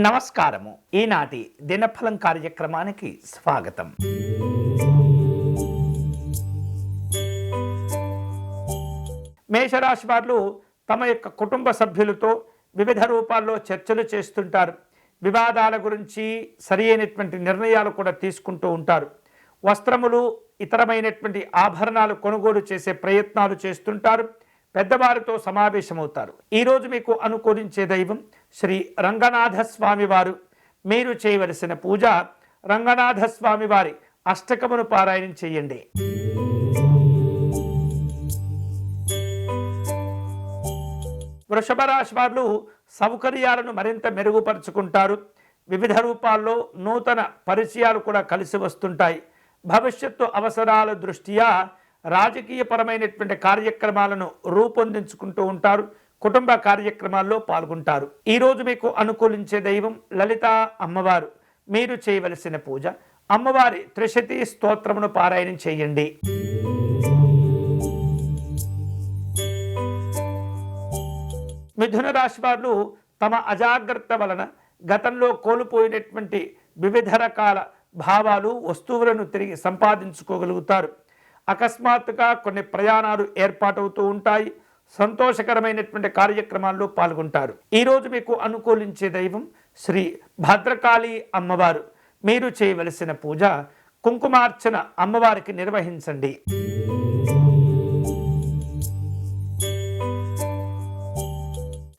నమస్కారము. ఈనాటి దినఫలం కార్యక్రమానికి స్వాగతం. మేషరాశి వారు తమ యొక్క కుటుంబ సభ్యులతో వివిధ రూపాల్లో చర్చలు చేస్తుంటారు. వివాదాల గురించి సరి అయినటువంటి నిర్ణయాలు కూడా తీసుకుంటూ ఉంటారు. వస్త్రములు, ఇతరమైనటువంటి ఆభరణాలు కొనుగోలు చేసే ప్రయత్నాలు చేస్తుంటారు. పెద్దవారితో సమావేశమవుతారు. ఈరోజు మీకు అనుకూలించే దైవం శ్రీ రంగనాథ స్వామి వారు. మీరు చేయవలసిన పూజ రంగనాథ స్వామి వారి అష్టకమును పారాయణం చేయండి. వృషభ రాశి వారు సౌకర్యాలను మరింత మెరుగుపరుచుకుంటారు. వివిధ రూపాల్లో నూతన పరిచయాలు కూడా కలిసి వస్తుంటాయి. భవిష్యత్తు అవసరాల దృష్ట్యా రాజకీయపరమైనటువంటి కార్యక్రమాలను రూపొందించుకుంటూ ఉంటారు. కుటుంబ కార్యక్రమాల్లో పాల్గొంటారు. ఈరోజు మీకు అనుకూలించే దైవం లలిత అమ్మవారు. మీరు చేయవలసిన పూజ అమ్మవారి త్రిశతి స్తోత్రమును పారాయణం చేయండి. మిథున రాశి వారు తమ అజాగ్రత్త వలన గతంలో కోల్పోయినటువంటి వివిధ రకాల భావాలు, వస్తువులను తిరిగి సంపాదించుకోగలుగుతారు. అకస్మాత్తుగా కొన్ని ప్రయాణాలు ఏర్పాటవుతూ ఉంటాయి. సంతోషకరమైనటువంటి కార్యక్రమాల్లో పాల్గొంటారు. ఈరోజు మీకు అనుకూలించే దైవం శ్రీ భద్రకాళి అమ్మవారు. మీరు చేయవలసిన పూజ కుంకుమార్చన అమ్మవారికి నిర్వహించండి.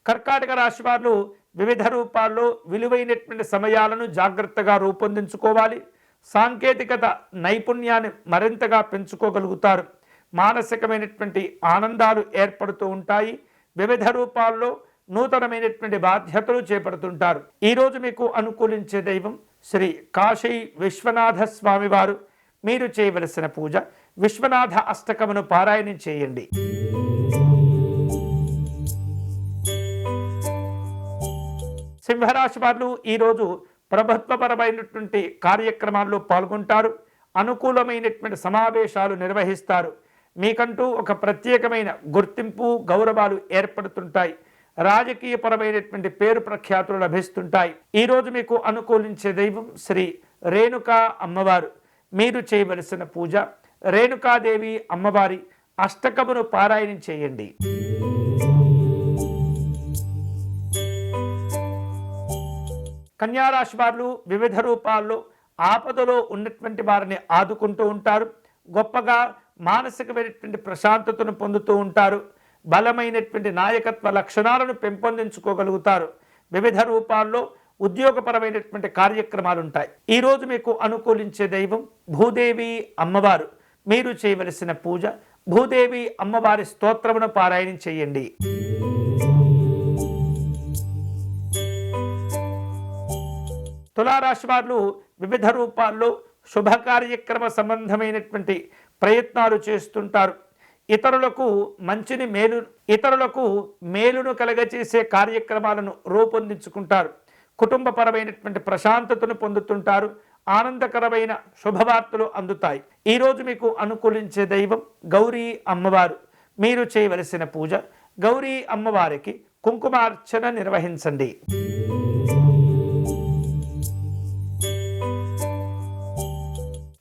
కర్కాటక రాశి వారు వివిధ రూపాల్లో విలువైనటువంటి సమయాలను జాగ్రత్తగా రూపొందించుకోవాలి. సాంకేతికత నైపుణ్యాన్ని మరింతగా పెంచుకోగలుగుతారు. మానసికమైనటువంటి ఆనందాలు ఏర్పడుతూ ఉంటాయి. వివిధ రూపాల్లో నూతనమైనటువంటి బాధ్యతలు చేపడుతుంటారు. ఈరోజు మీకు అనుకూలించే దైవం శ్రీ కాశీ విశ్వనాథ స్వామి వారు. మీరు చేయవలసిన పూజ విశ్వనాథ అష్టకమును పారాయణం చేయండి. సింహరాశి వారు ఈరోజు ప్రభుత్వపరమైనటువంటి కార్యక్రమాల్లో పాల్గొంటారు. అనుకూలమైనటువంటి సమావేశాలు నిర్వహిస్తారు. మీకంటూ ఒక ప్రత్యేకమైన గుర్తింపు, గౌరవాలు ఏర్పడుతుంటాయి. రాజకీయపరమైనటువంటి పేరు ప్రఖ్యాతులు లభిస్తుంటాయి. ఈరోజు మీకు అనుకూలించే దైవం శ్రీ రేణుకా అమ్మవారు. మీరు చేయవలసిన పూజ రేణుకాదేవి అమ్మవారి అష్టకమును పారాయణం చేయండి. కన్యారాశి వారు వివిధ రూపాల్లో ఆపదలో ఉన్నటువంటి వారిని ఆదుకుంటూ ఉంటారు. గొప్పగా మానసికమైనటువంటి ప్రశాంతతను పొందుతూ ఉంటారు. బలమైనటువంటి నాయకత్వ లక్షణాలను పెంపొందించుకోగలుగుతారు. వివిధ రూపాల్లో ఉద్యోగపరమైనటువంటి కార్యక్రమాలు ఉంటాయి. ఈరోజు మీకు అనుకూలించే దైవం భూదేవి అమ్మవారు. మీరు చేయవలసిన పూజ భూదేవి అమ్మవారి స్తోత్రమును పారాయణం చేయండి. తులారాశి వారు వివిధ రూపాల్లో శుభ కార్యక్రమ సంబంధమైనటువంటి ప్రయత్నాలు చేస్తుంటారు. ఇతరులకు మేలును కలగచేసే కార్యక్రమాలను రూపొందించుకుంటారు. కుటుంబపరమైనటువంటి ప్రశాంతతను పొందుతుంటారు. ఆనందకరమైన శుభవార్తలు అందుతాయి. ఈరోజు మీకు అనుకూలించే దైవం గౌరీ అమ్మవారు. మీరు చేయవలసిన పూజ గౌరీ అమ్మవారికి కుంకుమార్చన నిర్వహించండి.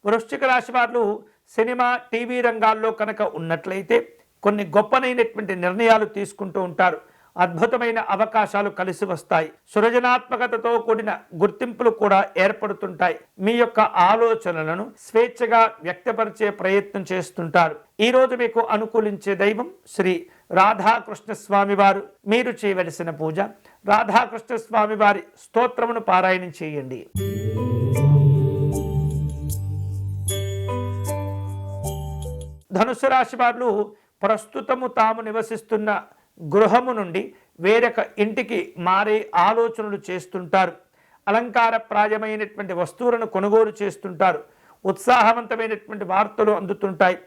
వృశ్చిక రాశి వారు సినిమా, టీవీ రంగాల్లో కనుక ఉన్నట్లయితే కొన్ని గొప్పనైనటువంటి నిర్ణయాలు తీసుకుంటూ ఉంటారు. అద్భుతమైన అవకాశాలు కలిసి వస్తాయి. సృజనాత్మకతతో కూడిన గుర్తింపులు కూడా ఏర్పడుతుంటాయి. మీ యొక్క ఆలోచనలను స్వేచ్ఛగా వ్యక్తపరిచే ప్రయత్నం చేస్తుంటారు. ఈరోజు మీకు అనుకూలించే దైవం శ్రీ రాధాకృష్ణ స్వామి వారు. మీరు చేయవలసిన పూజ రాధాకృష్ణ స్వామి వారి స్తోత్రమును పారాయణం చేయండి. ధనుసు రాశి వారు ప్రస్తుతము తాము నివసిస్తున్న గృహము నుండి వేరొక ఇంటికి మారే ఆలోచనలు చేస్తుంటారు. అలంకారప్రాయమైనటువంటి వస్తువులను కొనుగోలు చేస్తుంటారు. ఉత్సాహవంతమైనటువంటి వార్తలు అందుతుంటాయి.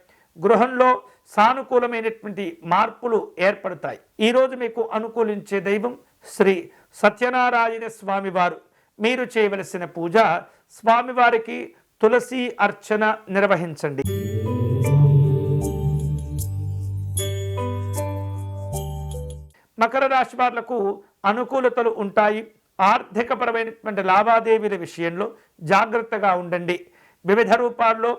గృహంలో సానుకూలమైనటువంటి మార్పులు ఏర్పడతాయి. ఈరోజు మీకు అనుకూలించే దైవం శ్రీ సత్యనారాయణ స్వామి వారు. మీరు చేయవలసిన పూజ స్వామివారికి తులసి అర్చన నిర్వహించండి. మకర రాశి వాళ్లకు అనుకూలతలు ఉంటాయి. ఆర్థికపరమైనటువంటి లావాదేవీల విషయంలో జాగ్రత్తగా ఉండండి. వివిధ రూపాల్లో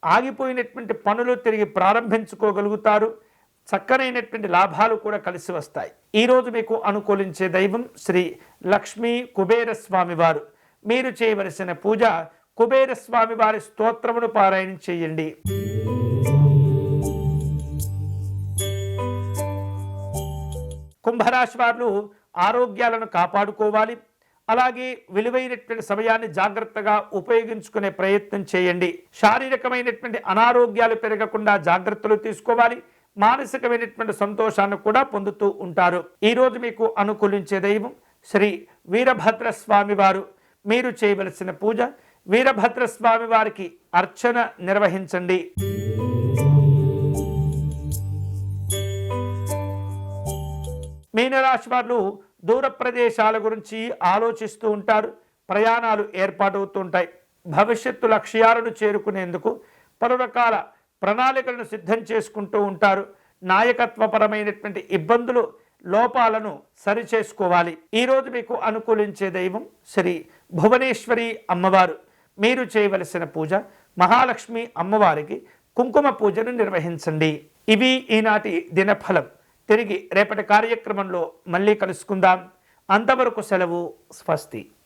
ఆగిపోయినటువంటి పనులు తిరిగి ప్రారంభించుకోగలుగుతారు. చక్కనైనటువంటి లాభాలు కూడా కలిసి వస్తాయి. ఈరోజు మీకు అనుకూలించే దైవం శ్రీ లక్ష్మీ కుబేర స్వామి వారు. మీరు చేయవలసిన పూజ కుబేర స్వామి వారి స్తోత్రమును పారాయణం చేయండి. కుంభరాశి వారు ఆరోగ్యాలను కాపాడుకోవాలి. అలాగే విలువైనటువంటి సమయాన్ని జాగ్రత్తగా ఉపయోగించుకునే ప్రయత్నం చేయండి. శారీరకమైనటువంటి అనారోగ్యాలు పెరగకుండా జాగ్రత్తలు తీసుకోవాలి. మానసికమైనటువంటి సంతోషాన్ని కూడా పొందుతూ ఉంటారు. ఈరోజు మీకు అనుకూలించే దైవం శ్రీ వీరభద్ర స్వామి వారు. మీరు చేయవలసిన పూజ వీరభద్ర స్వామి వారికి అర్చన నిర్వహించండి. మీనరాశి వారు దూర ప్రదేశాల గురించి ఆలోచిస్తూ ఉంటారు. ప్రయాణాలు ఏర్పాటవుతూ ఉంటాయి. భవిష్యత్తు లక్ష్యాలను చేరుకునేందుకు పలు రకాల ప్రణాళికలను సిద్ధం చేసుకుంటూ ఉంటారు. నాయకత్వపరమైనటువంటి ఇబ్బందులు లోపాలను సరిచేసుకోవాలి. ఈరోజు మీకు అనుకూలించే దైవం శ్రీ భువనేశ్వరి అమ్మవారు. మీరు చేయవలసిన పూజ మహాలక్ష్మి అమ్మవారికి కుంకుమ పూజను నిర్వహించండి. ఇవి ఈనాటి దినఫలం. తిరిగి రేపటి కార్యక్రమంలో మళ్ళీ కలుసుకుందాం. అంతవరకు సెలవు. స్వస్తి.